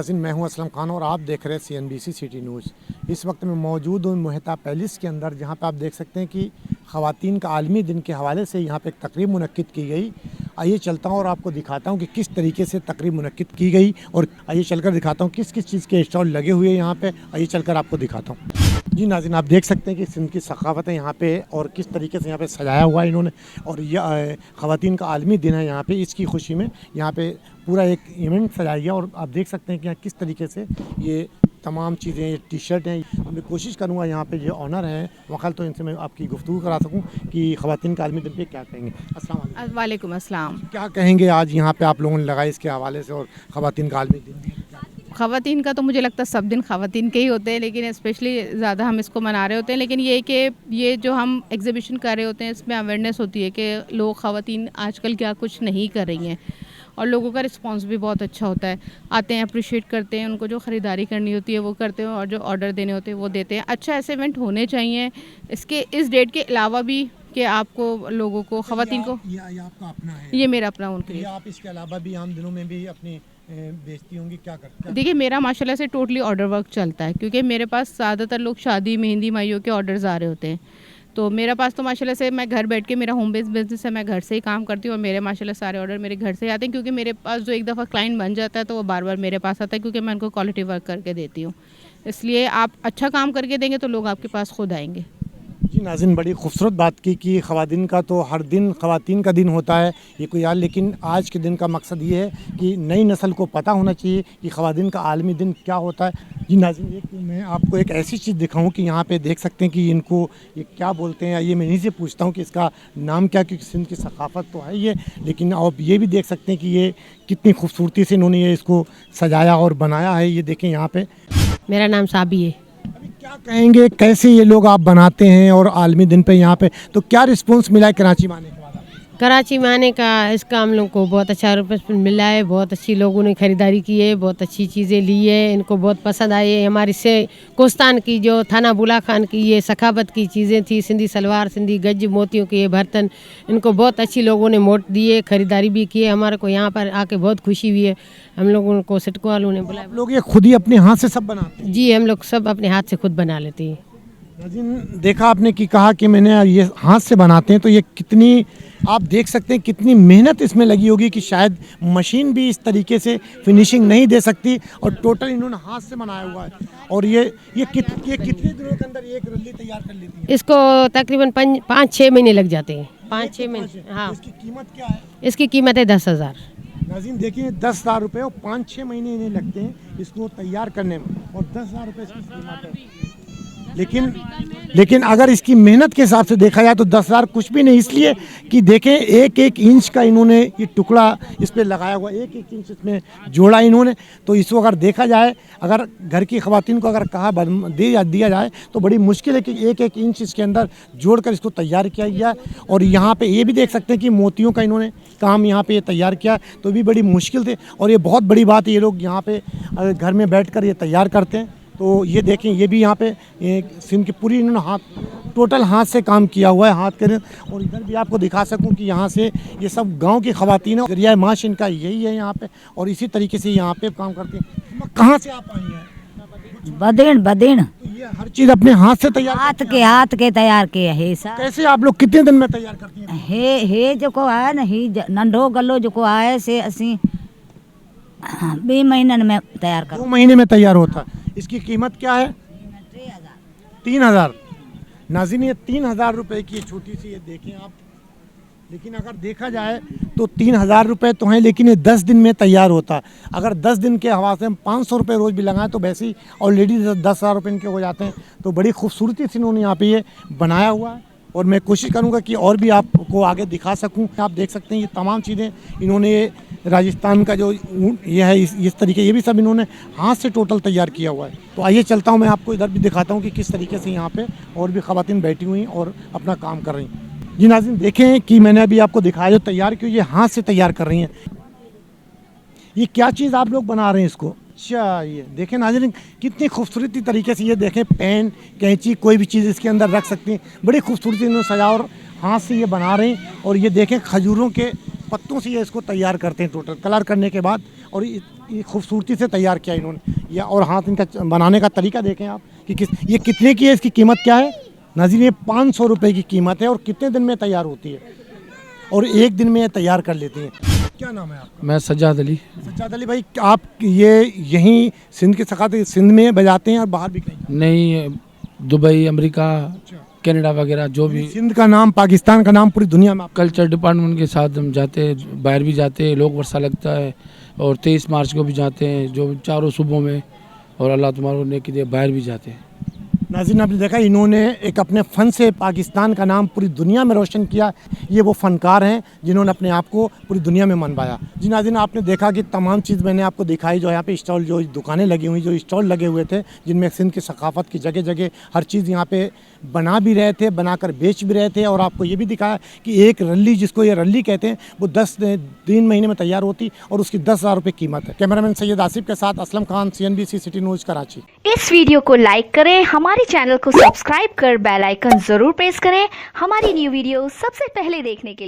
नाज़रीन, मैं हूं असलम खान और आप देख रहे हैं CNBC सिटी न्यूज़। इस वक्त मैं मौजूद हूं मोहता पैलेस के अंदर, जहां पे आप देख सकते हैं कि ख़वातीन का आलमी दिन के हवाले से यहां पे एक तकरीब मुनक्किद की गई। आइए चलता हूं और आपको दिखाता हूं कि किस तरीके से तकरीब मुनक्किद की गई, और आइए चलकर दिखाता हूं किस किस चीज़ के स्टॉल लगे हुए हैं यहाँ पे। आइए चलकर आपको दिखाता हूँ। जी नाज़रीन, आप देख सकते हैं कि सिंध की सखावत है यहाँ पे, और किस तरीके से यहाँ पे सजाया हुआ है इन्होंने। और यह ख़वातीन का आलमी दिन है यहाँ पे, इसकी खुशी में यहाँ पे पूरा एक इवेंट सजाया गया। और आप देख सकते हैं कि यहाँ किस तरीके से ये तमाम चीज़ें, ये टी शर्ट हैं। मैं कोशिश करूँगा यहाँ पे जो ऑनर हैं वक़ाल, तो इनसे मैं आपकी गुफ्तगू करा सकूँ कि ख़वातीन का आलमी दिन पे क्या कहेंगे। अस्सलाम वालेकुम। वालेकुम अस्सलाम। क्या कहेंगे आज यहाँ पे आप लोगों ने लगाए इसके हवाले से, और ख़वातीन का आलमी दिन? ख़वातीन का तो मुझे लगता है सब दिन ख़वातीन के ही होते हैं, लेकिन स्पेशली ज़्यादा हम इसको मना रहे होते हैं। लेकिन ये कि ये जो हम एग्जीबिशन कर रहे होते हैं, इसमें अवेयरनेस होती है कि लोग ख़वातीन आजकल क्या कुछ नहीं कर रही हैं, और लोगों का रिस्पांस भी बहुत अच्छा होता है। आते हैं, अप्रिशिएट करते हैं, उनको जो ख़रीदारी करनी होती है वो करते हैं, और जो ऑर्डर देने होते हैं वो देते हैं। अच्छा ऐसे इवेंट होने चाहिए इसके इस डेट के अलावा भी, कि आपको लोगों को ख़वातीन को ये आपका अपना है? ये मेरा अपना उनके लिए। आप इसके अलावा भी आम दिनों में भी अपनी बेचती होंगी, क्या करते हैं? देखिए, मेरा माशाल्लाह से टोटली ऑर्डर वर्क चलता है, क्योंकि मेरे पास ज़्यादातर लोग शादी, मेहंदी, माइयों के ऑर्डर्स आ रहे होते हैं। तो मेरा पास तो माशाल्लाह से मैं घर बैठ के, मेरा होम बेस्ड बिज़नेस है, मैं घर से ही काम करती हूँ, और मेरे माशाल्लाह सारे ऑर्डर मेरे घर से ही आते हैं। क्योंकि मेरे पास जो एक दफ़ा क्लाइंट बन जाता है तो वो बार बार मेरे पास आता है, क्योंकि मैं उनको क्वालिटी वर्क करके देती हूँ। इसलिए आप अच्छा काम करके देंगे तो लोग आपके पास खुद आएंगे। जी नाज़रीन, बड़ी खूबसूरत बात की कि ख़वातीन का तो हर दिन ख़वातीन का दिन होता है, ये कोई यार, लेकिन आज के दिन का मकसद ये है कि नई नस्ल को पता होना चाहिए कि ख़वातीन का आलमी दिन क्या होता है। जी नाज़रीन, एक मैं आपको एक ऐसी चीज़ दिखाऊं कि यहाँ पे देख सकते हैं कि इनको ये क्या बोलते हैं। ये मैं इन्हीं से पूछता हूँ कि इसका नाम क्या, क्योंकि सिंध की सकाफ़त तो है ये, लेकिन आप ये भी देख सकते हैं कि ये कितनी खूबसूरती से इन्होंने ये इसको सजाया और बनाया है। ये देखें यहाँ पर। मेरा नाम साबी है। क्या कहेंगे, कैसे ये लोग आप बनाते हैं, और आलमी दिन पे यहाँ पे तो क्या रिस्पांस मिला है कराची में आने के बाद? कराची में आने का इसका हम लोग को बहुत अच्छा रिस्पॉन्स मिला है। बहुत अच्छी लोगों ने ख़रीदारी की है, बहुत अच्छी चीज़ें ली है, इनको बहुत पसंद आई है। हमारी से कोस्तान की जो थाना बुला खान की ये सखावत की चीज़ें थी, सिंधी सलवार, सिंधी गज, मोतियों के ये बर्तन, इनको बहुत अच्छी लोगों ने मोट दिए, ख़रीदारी भी की है। हमारे को यहाँ पर आके बहुत खुशी हुई है। हम लोगों को सिटको वालों ने बुलाया। आप लोग ये खुद ही अपने हाथ से सब बनाते हैं? जी, हम लोग सब अपने हाथ से खुद बना लेते हैं। नाज़रीन, देखा आपने कि कहा कि मैंने ये हाथ से बनाते हैं, तो ये कितनी, आप देख सकते हैं कितनी मेहनत इसमें लगी होगी कि शायद मशीन भी इस तरीके से फिनिशिंग नहीं दे सकती, और टोटल इन्होंने हाथ से बनाया हुआ है। और ये कितने दिनों के अंदर एक रल्ली तैयार कर लेती है? इसको तकरीबन 5-6 महीने लग जाते हैं। 5-6 महीने। हाँ। इसकी कीमत क्या है? इसकी कीमत है 10,000। नाज़रीन देखिए, 10,000 रुपये, और 5-6 महीने इन्हें लगते हैं इसको तैयार करने में, और 10,000 रुपये इसकी कीमत है। लेकिन अगर इसकी मेहनत के हिसाब से देखा जाए तो 10,000 कुछ भी नहीं, इसलिए कि देखें एक एक इंच का इन्होंने ये टुकड़ा इस पर लगाया हुआ, एक एक इंच इसमें जोड़ा इन्होंने। तो इसको अगर देखा जाए, अगर घर की ख़वातीन को अगर कहा दिया जाए तो बड़ी मुश्किल है कि एक एक इंच इसके अंदर जोड़कर इसको तैयार किया गया। और यहाँ पे ये भी देख सकते हैं कि मोतियों का इन्होंने काम यहाँ पे ये तैयार किया, तो भी बड़ी मुश्किल थे। और ये बहुत बड़ी बात है, ये लोग यहाँ पे घर में बैठकर ये तैयार करते हैं। तो ये देखें, ये भी यहाँ पे सिंध की पूरी इन्होंने टोटल हाथ से काम किया हुआ है, हाथ करें। और इधर भी आपको दिखा सकूं कि यहाँ से ये सब गांव की ख़वातीन है, जरिया माश इनका यही है यहाँ पे, और इसी तरीके से यहाँ पे काम करते हैं। कहाँ से आप आई हैं? बदेन। तो ये हर चीज़ अपने हाथ से तैयार हाथ के तैयार के है सर। कैसे आप लोग कितने दिन में तैयार करती हैं? हे जो को है ना, ही नंढो गलो जो को आए से असी 2 महीनन में तैयार कर। 2 महीने में तैयार होता है। इसकी कीमत क्या है? 3,000। नाज़रीन, ये 3,000 रुपये की छोटी सी, ये देखें आप। लेकिन अगर देखा जाए तो 3,000 रुपये तो हैं, लेकिन ये 10 दिन में तैयार होता है। अगर 10 दिन के हवा से हम 500 रुपये रोज़ भी लगाएं तो वैसे ही ऑलरेडी 10,000 रुपये इनके हो जाते हैं। तो बड़ी खूबसूरती से इन्होंने यहाँ पे ये बनाया हुआ है, और मैं कोशिश करूँगा कि और भी आपको आगे दिखा सकूँ। आप देख सकते हैं ये तमाम चीज़ें इन्होंने राजस्थान का जो ये है, इस तरीके, ये भी सब इन्होंने हाथ से टोटल तैयार किया हुआ है। तो आइए चलता हूँ, मैं आपको इधर भी दिखाता हूँ कि किस तरीके से यहाँ पे और भी ख़वातीन बैठी हुई और अपना काम कर रही हैं। जी नाज़रीन, देखें कि मैंने अभी आपको दिखाया जो तैयार की, ये हाथ से तैयार कर रही हैं। ये क्या चीज़ आप लोग बना रहे हैं इसको? अच्छा, ये देखें नाज़रीन कितनी खूबसूरती तरीके से, ये देखें पेन, कैंची, कोई भी चीज़ इसके अंदर रख सकती हैं। बड़ी खूबसूरती इन्होंने सजा और हाथ से ये बना रहे हैं। और ये देखें खजूरों के पत्तों से ये इसको तैयार करते हैं टोटल कलर करने के बाद, और ये खूबसूरती से तैयार किया इन्होंने। या और हाथ इनका बनाने का तरीका देखें आप कि ये कितने की है, इसकी कीमत क्या है नाज़रीन, ये 500 रुपये की कीमत है और कितने दिन में तैयार होती है और एक दिन में तैयार कर लेती हैं। क्या नाम है आपका? मैं सज्जाद अली। सज्जाद अली भाई, आप ये यहीं सिंध के सकाते सिंध में बजाते हैं और बाहर भी कहीं? नहीं, दुबई, अमेरिका, कनाडा वगैरह जो भी। सिंध का नाम, पाकिस्तान का नाम पूरी दुनिया में कल्चर डिपार्टमेंट के साथ हम जाते हैं, बाहर भी जाते हैं, लोक वर्षा लगता है और 23 मार्च को भी जाते हैं, जो चारों सूबों में, और अल्लाह तुम्हारा नेकी दे बाहर भी जाते हैं। नाज़रीन आपने देखा इन्होंने एक अपने फ़न से पाकिस्तान का नाम पूरी दुनिया में रोशन किया। ये वो फ़नकार हैं जिन्होंने अपने आप को पूरी दुनिया में मनवाया। जी नाज़रीन, आपने देखा कि तमाम चीज़ मैंने आपको दिखाई, जो यहाँ पे स्टॉल, जो दुकानें लगी हुई, जो स्टॉल लगे हुए थे, जिनमें सिंध की सकाफ़त की जगह जगह हर चीज़ यहाँ पे बना भी रहे थे, बनाकर बेच भी रहे थे। और आपको ये भी दिखाया कि एक रल्ली, जिसको ये रल्ली कहते हैं, वो 3 महीने में तैयार होती और उसकी 10,000 रुपये कीमत है। कैमरामैन सैयद आसिफ के साथ Aslam Khan, CNBC city news Karachi. इस वीडियो को लाइक करें, हमारे चैनल को सब्सक्राइब कर बेल आइकन जरूर प्रेस करें हमारी न्यू वीडियो सबसे पहले देखने के लिए।